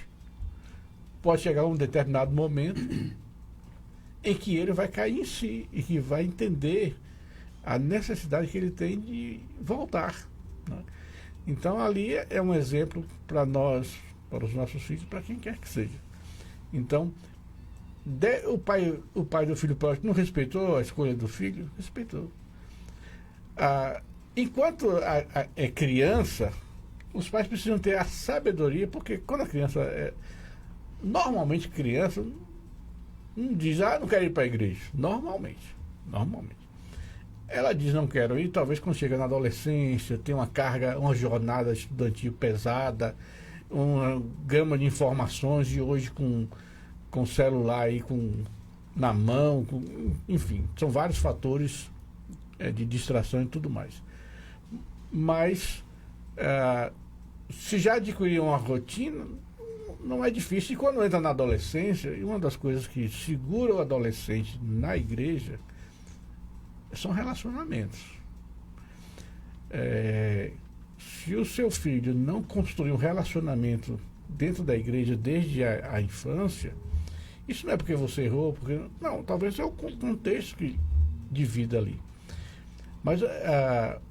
Pode chegar um determinado momento em que ele vai cair em si e que vai entender a necessidade que ele tem de voltar, né? Então ali é um exemplo para nós, para os nossos filhos, para quem quer que seja. Então, o pai do filho pródigo não respeitou a escolha do filho? Respeitou. Enquanto é criança, os pais precisam ter a sabedoria, porque quando a criança normalmente criança não diz, não quero ir para a igreja. Normalmente. Ela diz, não quero ir, talvez quando chega na adolescência, tem uma carga, uma jornada estudantil pesada, uma gama de informações, e hoje com celular aí na mão, enfim, são vários fatores de distração e tudo mais. Mas, se já adquiriu uma rotina, não é difícil. E quando entra na adolescência, e uma das coisas que segura o adolescente na igreja são relacionamentos. Se o seu filho não construir um relacionamento dentro da igreja desde a infância, isso não é porque você errou, não, talvez é o contexto de vida ali. Mas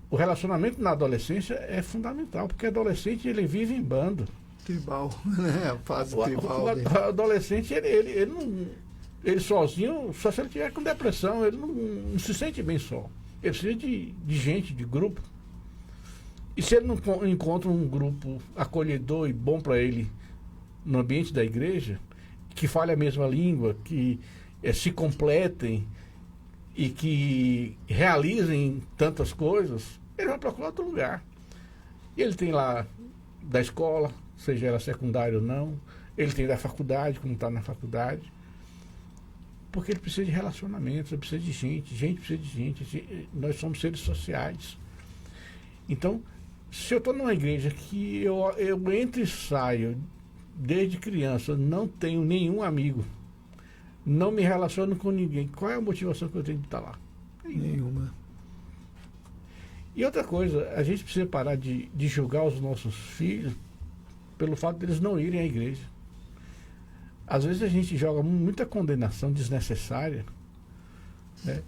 o relacionamento na adolescência é fundamental, porque o adolescente ele vive em bando. Tribal, né? A fase tribal. O adolescente, ele sozinho, só se ele tiver com depressão, ele não se sente bem só. Ele precisa de gente, de grupo. E se ele não encontra um grupo acolhedor e bom para ele no ambiente da igreja, que fale a mesma língua, que se completem e que realizem tantas coisas, ele vai procurar outro lugar. E ele tem lá da escola, seja ela secundária ou não, ele tem da faculdade, como está na faculdade, porque ele precisa de relacionamentos, ele precisa de gente precisa de gente, nós somos seres sociais. Então, se eu estou numa igreja que eu entro e saio desde criança, não tenho nenhum amigo, não me relaciono com ninguém, qual é a motivação que eu tenho de estar lá? Nenhuma. E outra coisa, a gente precisa parar de julgar os nossos filhos pelo fato deles não irem à igreja. Às vezes a gente joga muita condenação desnecessária, né?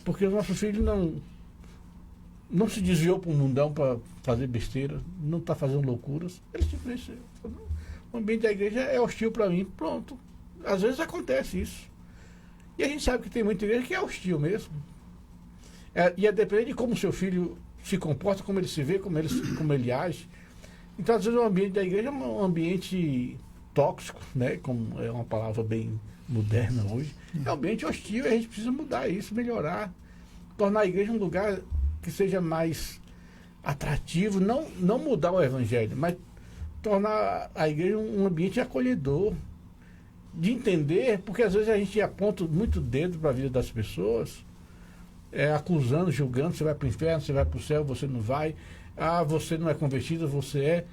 Porque o nosso filho não se desviou para o mundão para fazer besteira, não está fazendo loucuras. Ele simplesmente, o ambiente da igreja é hostil para mim, pronto. Às vezes acontece isso. E a gente sabe que tem muita igreja que é hostil mesmo. E depende de como o seu filho se comporta, como ele se vê, como ele age. Então, às vezes, o ambiente da igreja é um ambiente tóxico, né? Como é uma palavra bem moderna hoje. É um ambiente hostil e a gente precisa mudar isso, melhorar. Tornar a igreja um lugar que seja mais atrativo. Não mudar o evangelho, mas tornar a igreja um ambiente acolhedor. De entender, porque às vezes a gente aponta muito dedo para a vida das pessoas, acusando, julgando, você vai para o inferno, você vai para o céu, você não vai, você não é convertido, você é.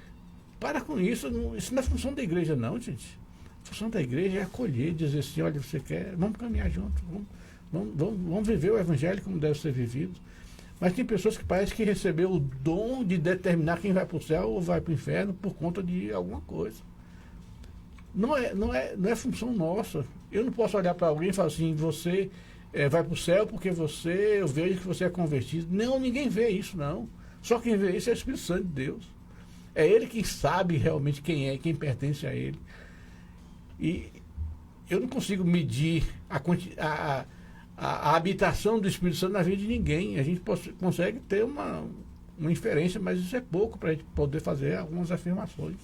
Para com isso, isso não é função da igreja não, gente. A função da igreja é acolher, dizer assim, olha, você quer, vamos caminhar junto, vamos viver o evangelho como deve ser vivido. Mas tem pessoas que parece que recebeu o dom de determinar quem vai para o céu ou vai para o inferno por conta de alguma coisa. Não é função nossa. Eu não posso olhar para alguém e falar assim, você vai para o céu porque eu vejo que você é convertido. Não, ninguém vê isso, não. Só quem vê isso é o Espírito Santo de Deus. É Ele quem sabe realmente quem é, quem pertence a Ele. E eu não consigo medir a habitação do Espírito Santo na vida de ninguém. A gente consegue ter uma inferência, mas isso é pouco para a gente poder fazer algumas afirmações.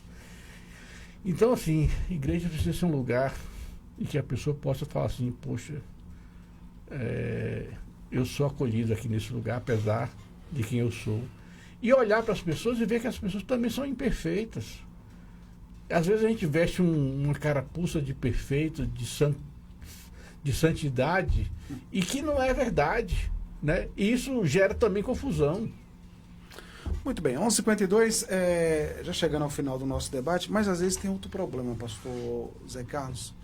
Então, assim, igreja precisa ser um lugar em que a pessoa possa falar assim, poxa, eu sou acolhido aqui nesse lugar, apesar de quem eu sou. E olhar para as pessoas e ver que as pessoas também são imperfeitas. Às vezes a gente veste uma carapuça de perfeito, de santidade, e que não é verdade, né? E isso gera também confusão. Muito bem, 11h52, já chegando ao final do nosso debate, mas às vezes tem outro problema, pastor Zé Carlos,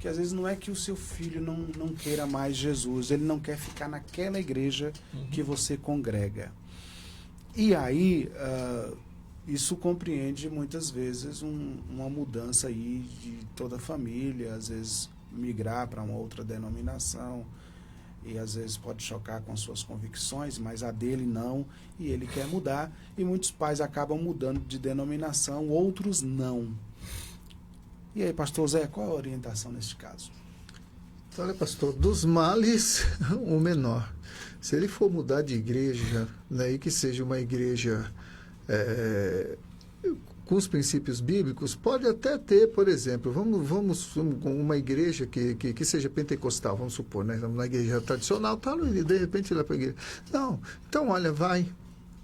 que às vezes não é que o seu filho não queira mais Jesus, ele não quer ficar naquela igreja que você congrega. E aí, isso compreende muitas vezes uma mudança aí de toda a família, às vezes migrar para uma outra denominação, e às vezes pode chocar com as suas convicções, mas a dele não, e ele quer mudar, e muitos pais acabam mudando de denominação, outros não. E aí, pastor Zé, qual a orientação neste caso? Olha, pastor, dos males, o menor. Se ele for mudar de igreja, né, e que seja uma igreja com os princípios bíblicos, pode até ter, por exemplo, vamos uma igreja que seja pentecostal, vamos supor, né? Uma igreja tradicional, e de repente ir lá para a igreja. Não, então olha, vai,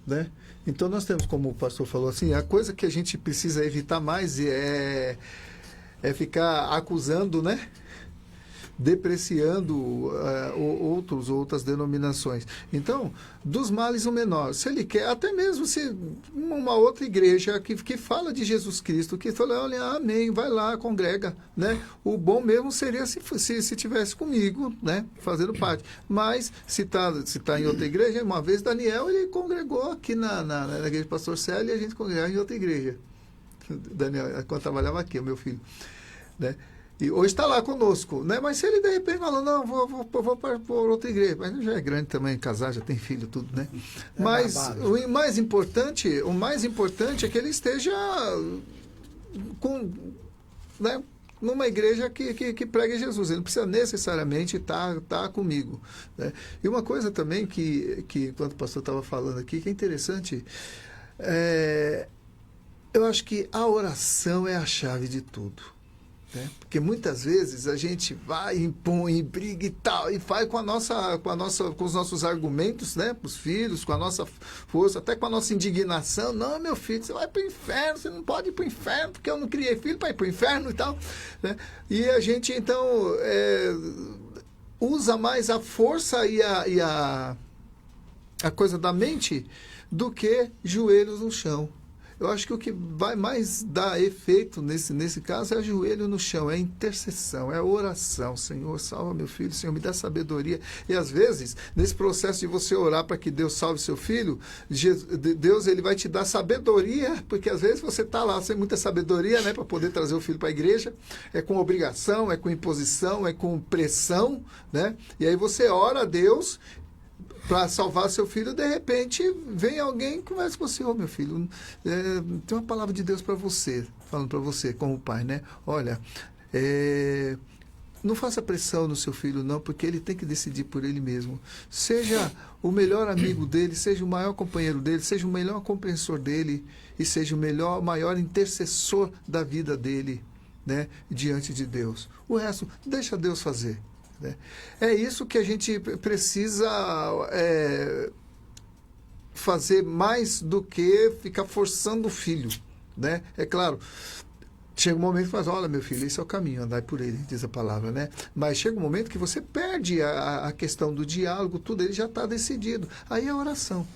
né? Então nós temos, como o pastor falou assim, a coisa que a gente precisa evitar mais é ficar acusando, né? Depreciando outras denominações. Então, dos males o menor. Se ele quer, até mesmo se uma outra igreja que fala de Jesus Cristo, que fala, olha, amém, vai lá, congrega, né? O bom mesmo seria se tivesse comigo, né? Fazendo parte. Mas, se tá em outra igreja, uma vez Daniel, ele congregou aqui na igreja do pastor Célio, e a gente congregava em outra igreja. Daniel, quando trabalhava aqui, o meu filho, né? E hoje está lá conosco, né? Mas se ele de repente fala, não, vou para outra igreja, mas ele já é grande também, casar, já tem filho, tudo, né? Mas o mais importante é que ele esteja né, numa igreja que pregue Jesus. Ele não precisa necessariamente estar comigo, né? E uma coisa também que enquanto o pastor estava falando aqui, que é interessante, eu acho que a oração é a chave de tudo. Né? Porque muitas vezes a gente vai, impõe, briga e tal, e faz com os nossos argumentos, né? Para os filhos, com a nossa força, até com a nossa indignação. Não, meu filho, você vai para o inferno, você não pode ir para o inferno, porque eu não criei filho para ir para o inferno e tal. Né? E a gente, então, usa mais a força e a coisa da mente do que joelhos no chão. Eu acho que o que vai mais dar efeito nesse caso é o joelho no chão, é a intercessão, é a oração. Senhor, salva meu filho, Senhor, me dá sabedoria. E às vezes, nesse processo de você orar para que Deus salve seu filho, Deus ele vai te dar sabedoria, porque às vezes você está lá sem muita sabedoria, né, para poder trazer o filho para a igreja, é com obrigação, é com imposição, é com pressão, né? E aí você ora a Deus para salvar seu filho, de repente vem alguém e conversa com você, meu filho, tem uma palavra de Deus para você, falando para você como pai, né? Olha, Não faça pressão no seu filho, não, porque ele tem que decidir por ele mesmo. Seja o melhor amigo dele, seja o maior companheiro dele, seja o melhor compreensor dele e seja o maior intercessor da vida dele, né, diante de Deus. O resto, deixa Deus fazer. Né? É isso que a gente precisa fazer mais do que ficar forçando o filho. Né? É claro, chega um momento que fala, olha meu filho, esse é o caminho, andai por ele, diz a palavra, né? Mas chega um momento que você perde a questão do diálogo, tudo, ele já está decidido. Aí é oração,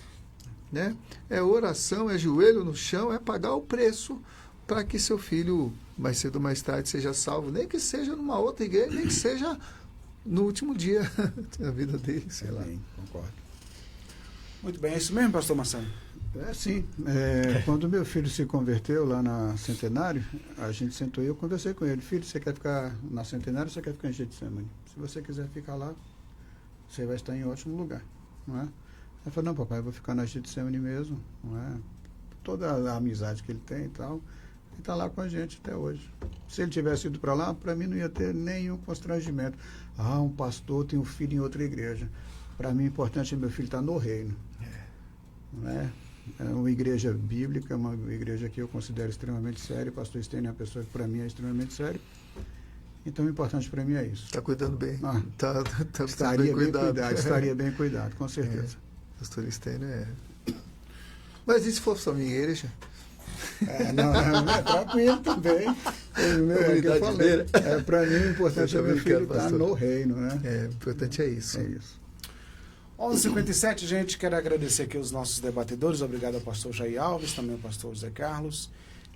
né? É oração, é joelho no chão, é pagar o preço para que seu filho, mais cedo ou mais tarde, seja salvo, nem que seja numa outra igreja, nem que seja no último dia da vida dele, sei lá. Bem, concordo. Muito bem, é isso mesmo, pastor Marcelo? Sim. Quando meu filho se converteu lá na Centenário, a gente sentou e eu conversei com ele. Filho, você quer ficar na Centenário ou você quer ficar em Getsemane? Se você quiser ficar lá, você vai estar em ótimo lugar. Não é? Ele falou, não, papai, eu vou ficar na Getsemane mesmo. Não é? Toda a amizade que ele tem e tal, ele está lá com a gente até hoje. Se ele tivesse ido para lá, para mim não ia ter nenhum constrangimento. Um pastor tem um filho em outra igreja. Para mim, o importante é meu filho estar no reino. Não é? É uma igreja bíblica, uma igreja que eu considero extremamente séria. O pastor Stênio é uma pessoa que para mim é extremamente séria. Então o importante para mim é isso. Está cuidando bem. Estaria bem cuidado. Estaria bem cuidado, com certeza. Pastor Stênio Mas e se for só minha igreja? Não, é tranquilo também. Para mim o importante é meu filho estar no reino. Né? O importante é isso. É isso. 11h57, gente, quero agradecer aqui os nossos debatedores, obrigado ao pastor Jair Alves, também ao pastor José Carlos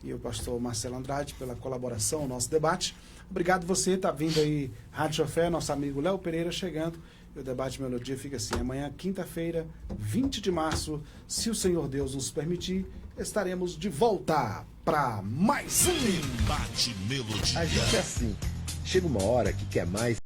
e ao pastor Marcelo Andrade pela colaboração ao nosso debate. Obrigado você, tá vindo aí Rádio Fé, nosso amigo Léo Pereira chegando, e o Debate Melodia fica assim, amanhã, quinta-feira, 20 de março, se o Senhor Deus nos permitir, estaremos de volta para mais um Debate Melodia. A gente é assim, chega uma hora que quer mais